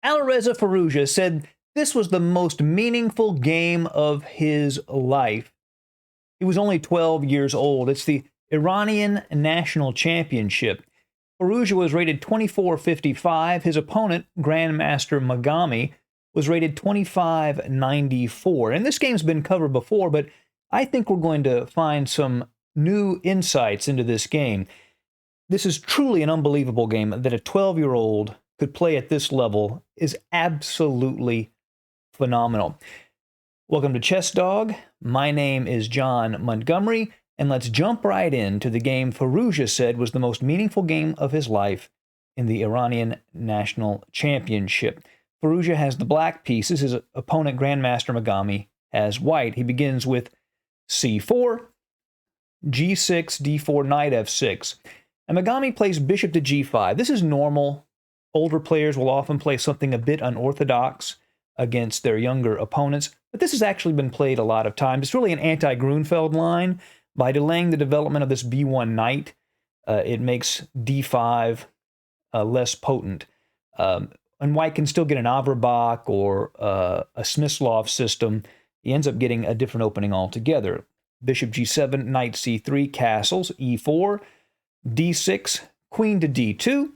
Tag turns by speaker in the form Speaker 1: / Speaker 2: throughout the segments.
Speaker 1: Alireza Firouzja said this was the most meaningful game of his life. He was only 12 years old. It's the Iranian National Championship. Firouzja was rated 24.55. His opponent, Grandmaster Maghami, was rated 25.94. And this game's been covered before, but I think we're going to find some new insights into this game. This is truly an unbelievable game. That a 12-year-old could play at this level is absolutely phenomenal. Welcome to Chess Dog. My name is John Montgomery, and let's jump right into the game Firouzja said was the most meaningful game of his life in the Iranian National Championship. Firouzja has the black pieces. His opponent, Grandmaster Maghami, has white. He begins with c4, g6, d4, knight f6. And Maghami plays bishop to g5. This is normal. Older players will often play something a bit unorthodox against their younger opponents, but this has actually been played a lot of times. It's really an anti-Grunfeld line. By delaying the development of this b1 knight, it makes d5 less potent. And white can still get an Averbach or a Smyslov system. He ends up getting a different opening altogether. Bishop g7, knight c3, castles, e4, d6, queen to d2.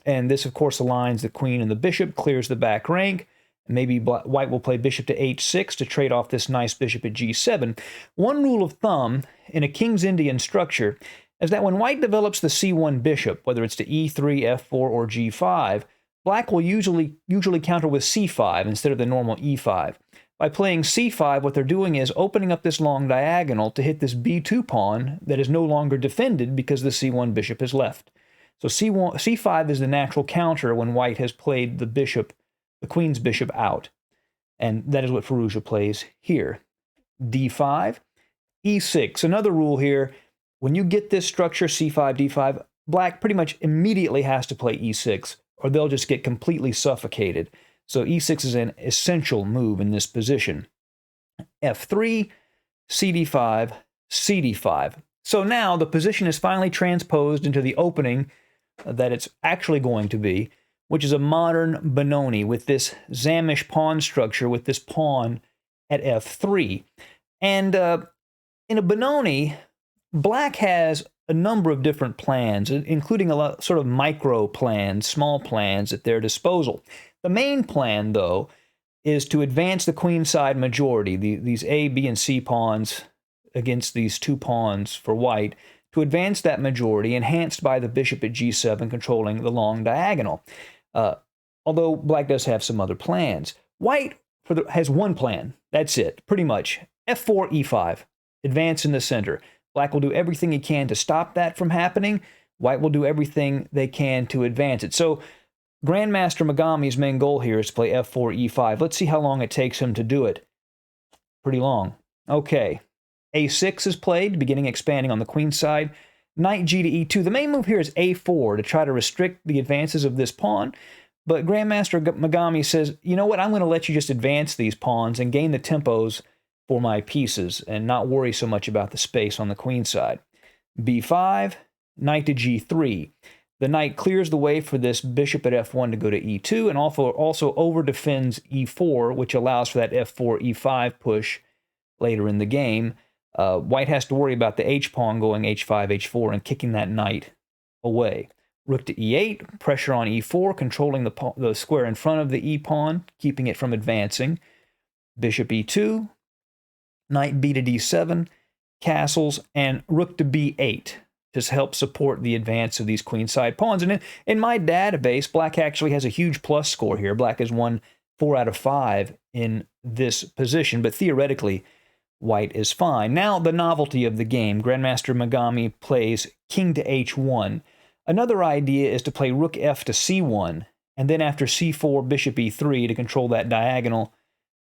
Speaker 1: And this, of course, aligns the queen and the bishop, clears the back rank. Maybe white will play bishop to h6 to trade off this nice bishop at g7. One rule of thumb in a King's Indian structure is that when white develops the c1 bishop, whether it's to e3, f4, or g5, black will usually counter with c5 instead of the normal e5. By playing c5, what they're doing is opening up this long diagonal to hit this b2 pawn that is no longer defended because the c1 bishop is left. So c5 is the natural counter when white has played the queen's bishop out. And that is what Firouzja plays here. d5, e6. Another rule here, when you get this structure, c5, d5, black pretty much immediately has to play e6, or they'll just get completely suffocated. So e6 is an essential move in this position. f3, cd5, cd5. So now the position is finally transposed into the opening that it's actually going to be, which is a modern Benoni with this Zamish pawn structure with this pawn at f3. And in a Benoni, black has a number of different plans, including a lot sort of micro plans, small plans at their disposal. The main plan, though, is to advance the queenside majority, these A, B, and C pawns against these two pawns for white, to advance that majority, enhanced by the bishop at g7 controlling the long diagonal. Although black does have some other plans. White has one plan. That's it, pretty much. f4, e5, advance in the center. Black will do everything he can to stop that from happening. White will do everything they can to advance it. So Grandmaster Maghami's main goal here is to play f4, e5. Let's see how long it takes him to do it. Pretty long. Okay. a6 is played, beginning expanding on the queen side. Knight g to e2. The main move here is a4 to try to restrict the advances of this pawn. But Grandmaster Maghami says, you know what, I'm going to let you just advance these pawns and gain the tempos for my pieces and not worry so much about the space on the queen side. b5, knight to g3. The knight clears the way for this bishop at f1 to go to e2 and also over-defends e4, which allows for that f4, e5 push later in the game. White has to worry about the h-pawn going h5, h4 and kicking that knight away. Rook to e8, pressure on e4, controlling the square in front of the e-pawn, keeping it from advancing. Bishop e2, knight b to d7, castles, and rook to b8 to help support the advance of these queenside pawns. And in my database, black actually has a huge plus score here. Black has won 4 out of 5 in this position, but theoretically, white is fine. Now, the novelty of the game. Grandmaster Maghami plays king to h1. Another idea is to play rook f to c1, and then after c4, bishop e3 to control that diagonal,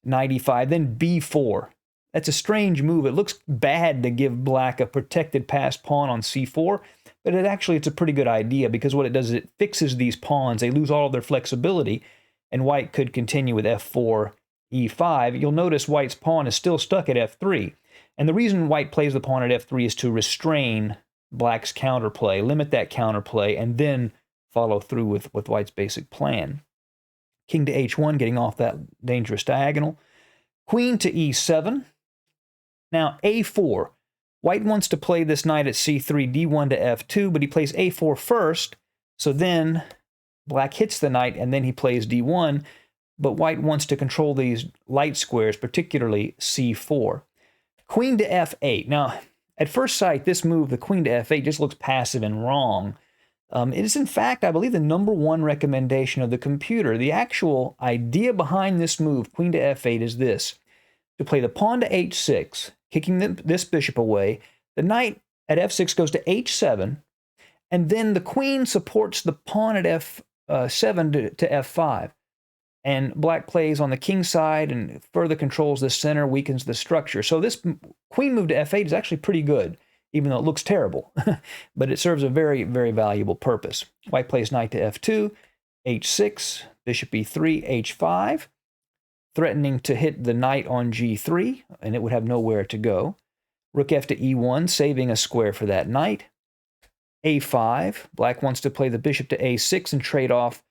Speaker 1: knight e5, then b4. That's a strange move. It looks bad to give black a protected passed pawn on c4, but it's a pretty good idea because what it does is it fixes these pawns. They lose all of their flexibility, and white could continue with f4, e5. You'll notice white's pawn is still stuck at f3. And the reason white plays the pawn at f3 is to restrain black's counterplay, limit that counterplay, and then follow through with white's basic plan. king to h1, getting off that dangerous diagonal. Queen to e7. Now a4. White wants to play this knight at c3, d1 to f2, but he plays a4 first, so then black hits the knight, and then he plays d1, but white wants to control these light squares, particularly c4. Queen to f8. Now, at first sight, this move, the queen to f8, just looks passive and wrong. It is, in fact, I believe, the #1 recommendation of the computer. The actual idea behind this move, queen to f8, is this: to play the pawn to h6, kicking this bishop away. The knight at f6 goes to h7, and then the queen supports the pawn at f7 to f5. And black plays on the king side and further controls the center, weakens the structure. So this queen move to f8 is actually pretty good, even though it looks terrible. But it serves a very, very valuable purpose. White plays knight to f2, h6, bishop e3, h5, threatening to hit the knight on g3, and it would have nowhere to go. Rook f to e1, saving a square for that knight. a5, black wants to play the bishop to a6 and trade off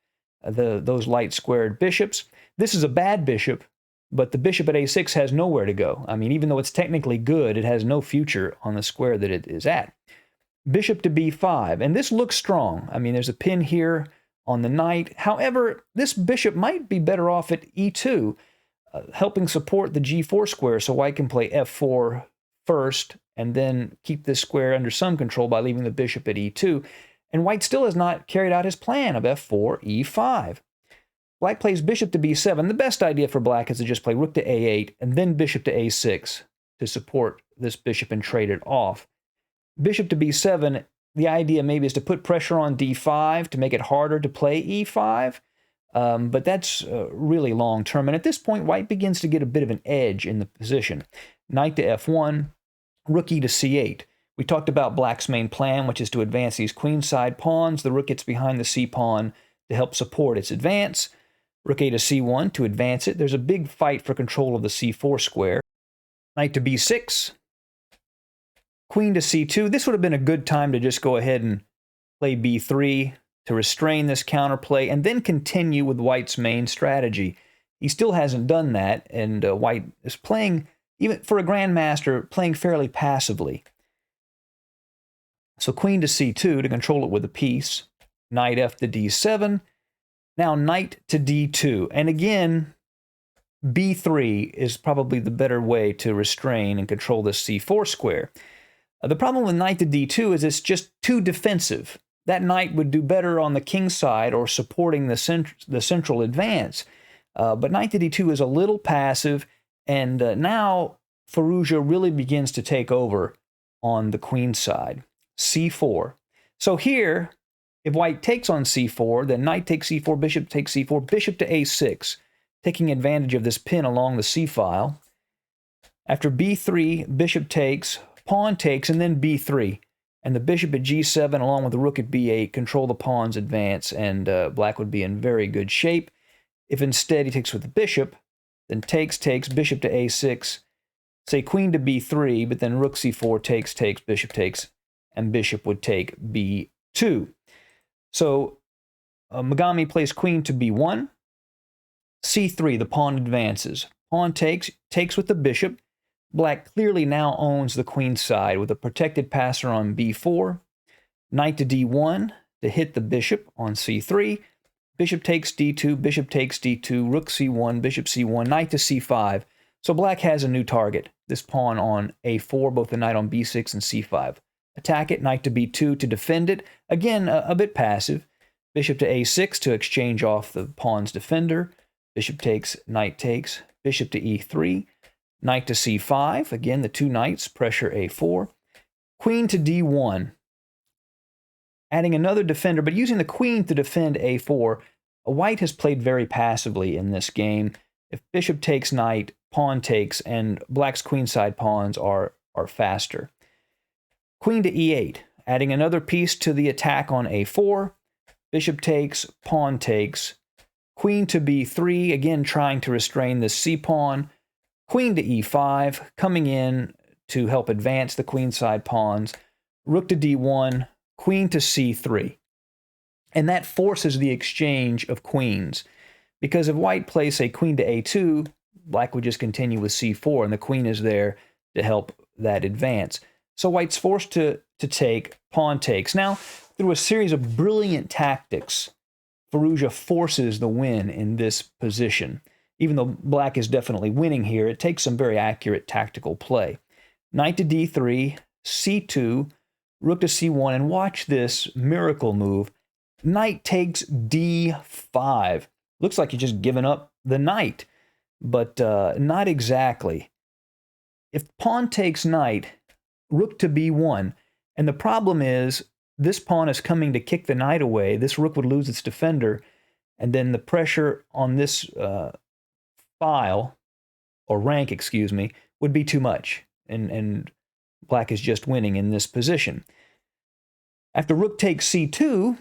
Speaker 1: those light squared bishops. This is a bad bishop, but the bishop at a6 has nowhere to go. I mean, even though it's technically good, it has no future on the square that it is at. Bishop to b5, and this looks strong. I mean, there's a pin here on the knight. However, this bishop might be better off at e2, helping support the g4 square, so white can play f4 first and then keep this square under some control by leaving the bishop at e2. And white still has not carried out his plan of f4, e5. Black plays bishop to b7. The best idea for black is to just play rook to a8 and then bishop to a6 to support this bishop and trade it off. Bishop to b7, the idea maybe is to put pressure on d5 to make it harder to play e5, but that's really long term. And at this point, white begins to get a bit of an edge in the position. Knight to f1, rook e to c8. We talked about black's main plan, which is to advance these queenside pawns. The rook gets behind the c-pawn to help support its advance. Rook a to c1 to advance it. There's a big fight for control of the c4 square. Knight to b6. Queen to c2. This would have been a good time to just go ahead and play b3 to restrain this counterplay and then continue with white's main strategy. He still hasn't done that, and white is playing, even for a grandmaster, playing fairly passively. So queen to c2 to control it with a piece. Knight f to d7. Now knight to d2. And again, b3 is probably the better way to restrain and control this c4 square. The problem with knight to d2 is it's just too defensive. That knight would do better on the king side or supporting the central advance. But knight to d2 is a little passive, and now Firouzja really begins to take over on the queen side. c4. So here, if white takes on c4, then knight takes c4, bishop takes c4, bishop to a6, taking advantage of this pin along the c-file. After b3, bishop takes, pawn takes, and then b3. And the bishop at g7, along with the rook at b8, control the pawn's advance, and black would be in very good shape. If instead he takes with the bishop, then takes, bishop to a6, say queen to b3, but then rook c4, takes, bishop takes, and bishop would take b2. So Maghami plays queen to b1. c3, the pawn advances. Pawn takes with the bishop. Black clearly now owns the queen side with a protected passer on b4. Knight to d1 to hit the bishop on c3. Bishop takes d2, bishop takes d2, rook c1, bishop c1, knight to c5. So black has a new target, this pawn on a4, both the knight on b6 and c5. Attack it, knight to b2 to defend it. Again, a bit passive. Bishop to a6 to exchange off the pawn's defender. Bishop takes, knight takes, bishop to e3. Knight to c5. Again, the two knights pressure a4. Queen to d1. Adding another defender, but using the queen to defend a4. White has played very passively in this game. If bishop takes knight, pawn takes, and black's queenside pawns are faster. Queen to e8, adding another piece to the attack on a4. Bishop takes, pawn takes. Queen to b3, again trying to restrain the c-pawn. Queen to e5, coming in to help advance the queenside pawns. Rook to d1, queen to c3. And that forces the exchange of queens, because if white plays, say, queen to a2, black would just continue with c4, and the queen is there to help that advance. So white's forced to take, pawn takes. Now, through a series of brilliant tactics, Firouzja forces the win in this position. Even though black is definitely winning here, it takes some very accurate tactical play. Knight to d3, c2, rook to c1, and watch this miracle move. Knight takes d5. Looks like you're just giving up the knight, but not exactly. If pawn takes knight, rook to b1, and the problem is this pawn is coming to kick the knight away. This rook would lose its defender, and then the pressure on this file, or rank, excuse me, would be too much, and black is just winning in this position. After rook takes c2,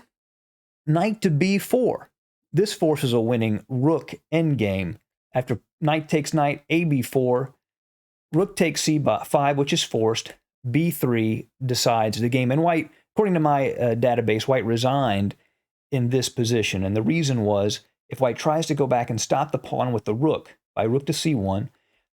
Speaker 1: knight to b4. This forces a winning rook endgame. After knight takes knight, ab4, rook takes c5, which is forced, b3 decides the game. And white, according to my database, white resigned in this position. And the reason was, if white tries to go back and stop the pawn with the rook by rook to c1,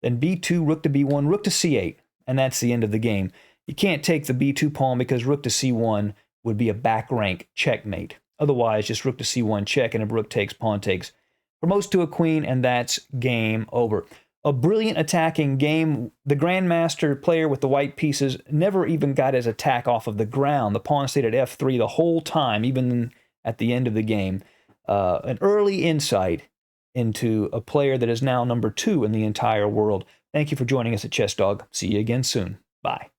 Speaker 1: then b2, rook to b1, rook to c8, and that's the end of the game. You can't take the b2 pawn because rook to c1 would be a back rank checkmate. Otherwise, just rook to c1 check, and if rook takes, pawn takes, promotes to a queen, and that's game over. A brilliant attacking game. The grandmaster player with the white pieces never even got his attack off of the ground. The pawn stayed at f3 the whole time, even at the end of the game. An early insight into a player that is now #2 in the entire world. Thank you for joining us at Chess Dog. See you again soon. Bye.